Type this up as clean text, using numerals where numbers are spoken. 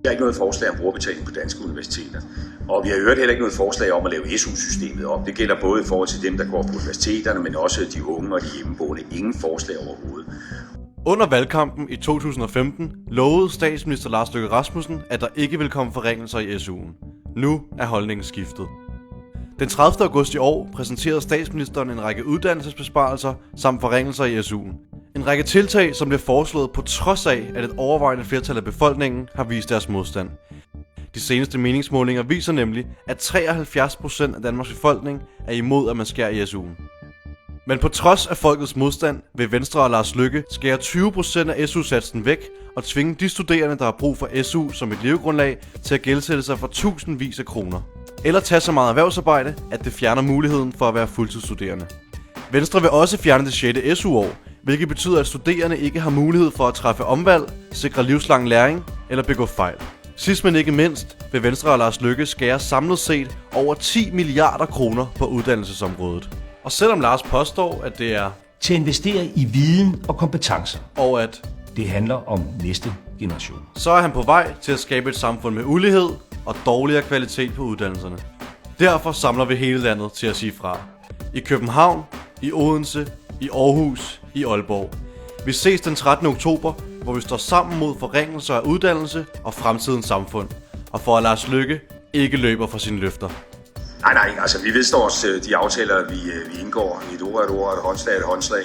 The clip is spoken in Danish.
har ikke noget forslag om brugerbetaling på danske universiteter. Og vi har heller ikke noget forslag om at lave SU-systemet op. Det gælder både i forhold til dem, der går på universiteterne, men også de unge og de hjemmeboende. Ingen forslag overhovedet. Under valgkampen i 2015 lovede statsminister Lars Løkke Rasmussen, at der ikke ville komme forringelser i SU'en. Nu er holdningen skiftet. Den 30. august i år præsenterede statsministeren en række uddannelsesbesparelser samt forringelser i SU'en. En række tiltag, som blev foreslået på trods af, at et overvejende flertal af befolkningen har vist deres modstand. De seneste meningsmålinger viser nemlig, at 73% af Danmarks befolkning er imod, at man skærer i SU'en. Men på trods af folkets modstand vil Venstre og Lars Løkke skære 20% af SU-satsen væk og tvinge de studerende, der har brug for SU som et levegrundlag, til at gældsætte sig for tusindvis af kroner. Eller tage så meget erhvervsarbejde, at det fjerner muligheden for at være fuldtidsstuderende. Venstre vil også fjerne det 6. SU-år, hvilket betyder, at studerende ikke har mulighed for at træffe omvalg, sikre livslang læring eller begå fejl. Sidst men ikke mindst vil Venstre og Lars Løkke skære samlet set over 10 milliarder kroner på uddannelsesområdet. Og selvom Lars påstår, at det er til at investere i viden og kompetencer, og at det handler om næste generation, så er han på vej til at skabe et samfund med ulighed og dårligere kvalitet på uddannelserne. Derfor samler vi hele landet til at sige fra. I København, i Odense, i Aarhus, i Aalborg. Vi ses den 13. oktober, hvor vi står sammen mod forringelser af uddannelse og fremtidens samfund. Og for at Lars Løkke ikke løber fra sine løfter. Nej, altså vi vedstår os de aftaler, vi indgår. Et ord er et ord, et håndslag er et håndslag.